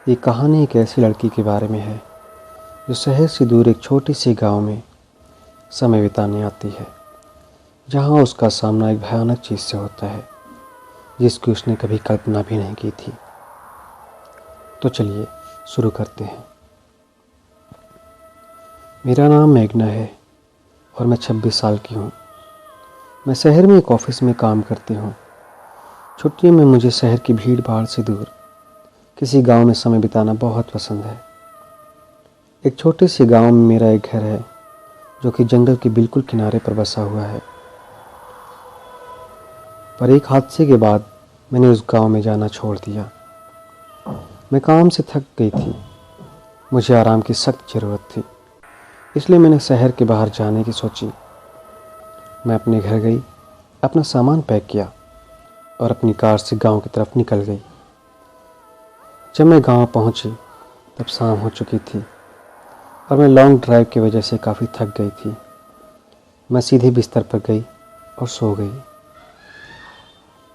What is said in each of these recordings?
ये कहानी एक ऐसी लड़की के बारे में है जो शहर से दूर एक छोटे से गांव में समय बिताने आती है, जहां उसका सामना एक भयानक चीज़ से होता है जिसकी उसने कभी कल्पना भी नहीं की थी। तो चलिए शुरू करते हैं। मेरा नाम मेघना है और मैं 26 साल की हूँ। मैं शहर में एक ऑफिस में काम करती हूँ। छुट्टियों में मुझे शहर की भीड़ भाड़ से दूर किसी गांव में समय बिताना बहुत पसंद है। एक छोटे से गांव में मेरा एक घर है जो कि जंगल के बिल्कुल किनारे पर बसा हुआ है। पर एक हादसे के बाद मैंने उस गांव में जाना छोड़ दिया। मैं काम से थक गई थी, मुझे आराम की सख्त ज़रूरत थी, इसलिए मैंने शहर के बाहर जाने की सोची। मैं अपने घर गई, अपना सामान पैक किया और अपनी कार से गांव की तरफ निकल गई। जब मैं गांव पहुंची तब शाम हो चुकी थी और मैं लॉन्ग ड्राइव की वजह से काफ़ी थक गई थी। मैं सीधे बिस्तर पर गई और सो गई।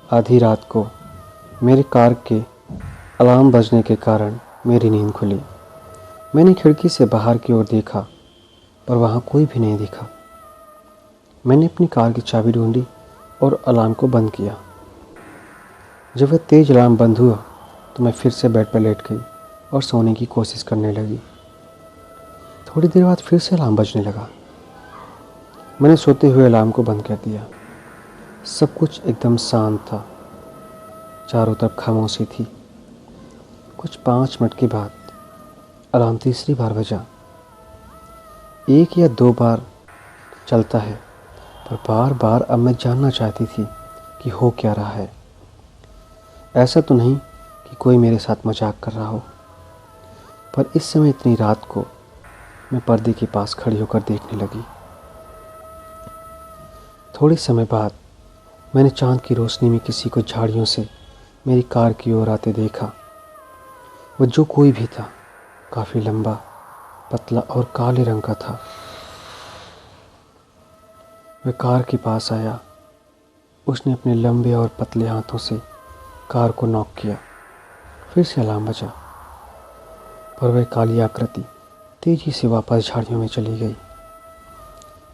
आधी रात को मेरी कार के अलार्म बजने के कारण मेरी नींद खुली। मैंने खिड़की से बाहर की ओर देखा पर वहाँ कोई भी नहीं दिखा। मैंने अपनी कार की चाबी ढूंढी और अलार्म को बंद किया। जब वह तेज़ अलार्म बंद हुआ तो मैं फिर से बेड पर लेट गई और सोने की कोशिश करने लगी। थोड़ी देर बाद फिर से अलार्म बजने लगा। मैंने सोते हुए अलार्म को बंद कर दिया। सब कुछ एकदम शांत था, चारों तरफ खामोशी थी। कुछ 5 मिनट के बाद अलार्म तीसरी बार बजा। 1 या 2 बार चलता है, पर बार बार अब मैं जानना चाहती थी कि हो क्या रहा है। ऐसा तो नहीं कि कोई मेरे साथ मजाक कर रहा हो, पर इस समय इतनी रात को मैं पर्दे के पास खड़ी होकर देखने लगी। थोड़े समय बाद मैंने चांद की रोशनी में किसी को झाड़ियों से मेरी कार की ओर आते देखा। वो जो कोई भी था, काफ़ी लंबा, पतला और काले रंग का था। वह कार के पास आया। उसने अपने लंबे और पतले हाथों से कार को नॉक किया। फिर से अलार्म बजा, पर वह काली आकृति तेजी से वापस झाड़ियों में चली गई।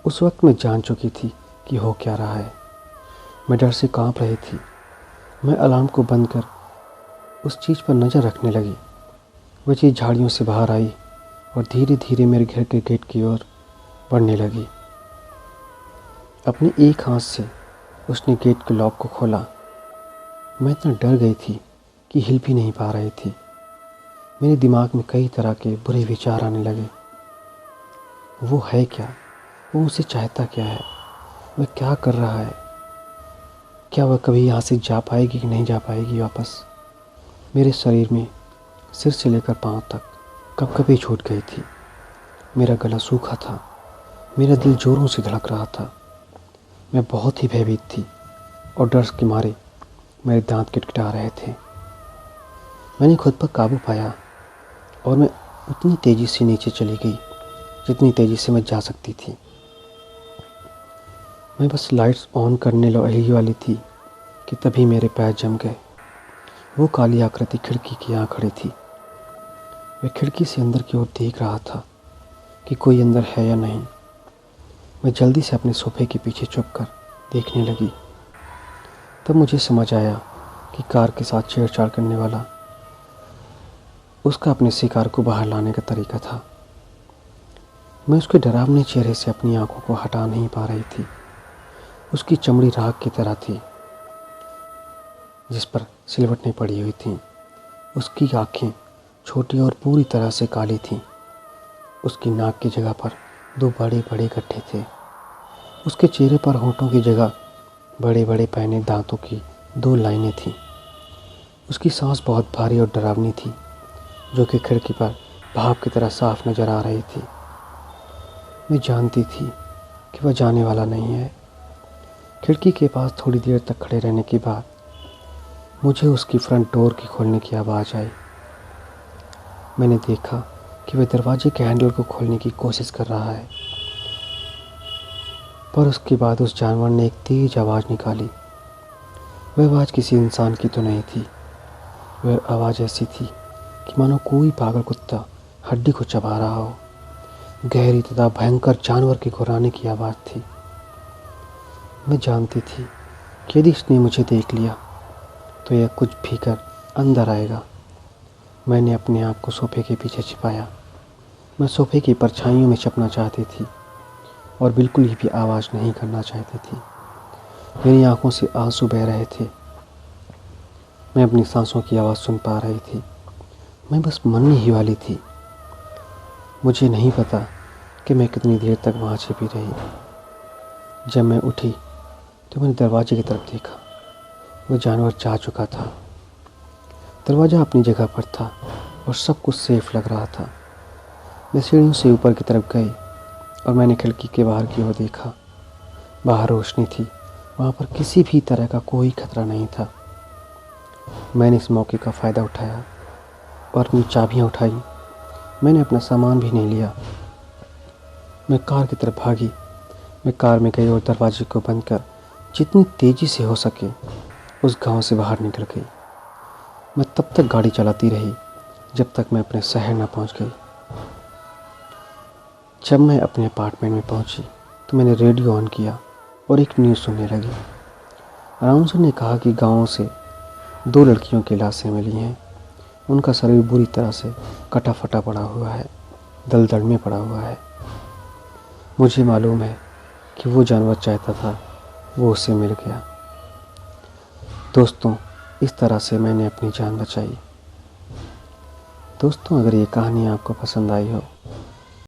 उस वक्त मैं जान चुकी थी कि हो क्या रहा है। मैं डर से कांप रही थी। मैं अलार्म को बंद कर उस चीज़ पर नज़र रखने लगी। वह चीज़ झाड़ियों से बाहर आई और धीरे धीरे मेरे घर के गेट की ओर बढ़ने लगी। अपने एक हाथ से उसने गेट के लॉक को खोला। मैं इतना डर गई थी कि हिल भी नहीं पा रही थी। मेरे दिमाग में कई तरह के बुरे विचार आने लगे। वो है क्या? वो मुझसे चाहता क्या है? वह क्या कर रहा है? क्या वह कभी यहाँ से जा पाएगी कि नहीं जा पाएगी वापस? मेरे शरीर में सिर से लेकर पाँव तक कपकपी छूट गई थी। मेरा गला सूखा था। मेरा दिल जोरों से धड़क रहा था। मैं बहुत ही भयभीत थी और डर के मारे मेरे दांत किटकिटा रहे थे। मैंने खुद पर काबू पाया और मैं उतनी तेज़ी से नीचे चली गई जितनी तेज़ी से मैं जा सकती थी। मैं बस लाइट्स ऑन करने ही वाली थी कि तभी मेरे पैर जम गए। वो काली आकृति खिड़की के यहाँ खड़ी थी। वह खिड़की से अंदर की ओर देख रहा था कि कोई अंदर है या नहीं। मैं जल्दी से अपने सोफे के पीछे छुपकर देखने लगी। तब मुझे समझ आया कि कार के साथ छेड़छाड़ करने वाला उसका अपने शिकार को बाहर लाने का तरीका था। मैं उसके डरावने चेहरे से अपनी आंखों को हटा नहीं पा रही थी। उसकी चमड़ी राख की तरह थी जिस पर सिलवटें पड़ी हुई थीं। उसकी आँखें छोटी और पूरी तरह से काली थीं। उसकी नाक की जगह पर 2 बड़े बड़े गड्ढे थे। उसके चेहरे पर होंठों की जगह बड़े बड़े पैने दांतों की 2 लाइनें थीं। उसकी सांस बहुत भारी और डरावनी थी, जो कि खिड़की पर भाप की तरह साफ नजर आ रही थी। मैं जानती थी कि वह जाने वाला नहीं है। खिड़की के पास थोड़ी देर तक खड़े रहने के बाद मुझे उसकी फ्रंट डोर की खोलने की आवाज़ आई। मैंने देखा कि वह दरवाजे के हैंडल को खोलने की कोशिश कर रहा है, पर उसके बाद उस जानवर ने एक तेज़ आवाज़ निकाली। वह आवाज़ किसी इंसान की तो नहीं थी। वह आवाज़ ऐसी थी कि मानो कोई पागल कुत्ता हड्डी को चबा रहा हो। गहरी तथा भयंकर जानवर के घुर्राने की आवाज़ थी। मैं जानती थी कि यदि इसने मुझे देख लिया तो यह कुछ भी कर अंदर आएगा। मैंने अपने आप को सोफे के पीछे छिपाया। मैं सोफे की परछाइयों में छिपना चाहती थी और बिल्कुल ही भी आवाज़ नहीं करना चाहती थी। मेरी आंखों से आंसू बह रहे थे। मैं अपनी सांसों की आवाज़ सुन पा रही थी। मैं बस मरने ही वाली थी। मुझे नहीं पता कि मैं कितनी देर तक वहाँ छिपी रही। जब मैं उठी तो मैंने दरवाजे की तरफ देखा। वह जानवर जा चुका था। दरवाज़ा अपनी जगह पर था और सब कुछ सेफ लग रहा था। मैं सीढ़ियों से ऊपर की तरफ गई और मैंने खिड़की के बाहर की ओर देखा। बाहर रोशनी थी। वहाँ पर किसी भी तरह का कोई खतरा नहीं था। मैंने इस मौके का फ़ायदा उठाया और अपनी चाबियाँ उठाई। मैंने अपना सामान भी नहीं लिया। मैं कार की तरफ भागी। मैं कार में गई और दरवाजे को बंद कर जितनी तेज़ी से हो सके उस गांव से बाहर निकल गई। मैं तब तक गाड़ी चलाती रही जब तक मैं अपने शहर न पहुंच गई। जब मैं अपने अपार्टमेंट में पहुंची तो मैंने रेडियो ऑन किया और एक न्यूज़ सुनने लगी। अनाउंसर ने कहा कि गांव से 2 लड़कियों की लाशें मिली हैं। उनका शरीर बुरी तरह से कटा फटा पड़ा हुआ है, दलदल में पड़ा हुआ है। मुझे मालूम है कि वो जानवर चाहता था वो उसे मिल गया। दोस्तों, इस तरह से मैंने अपनी जान बचाई। दोस्तों, अगर ये कहानी आपको पसंद आई हो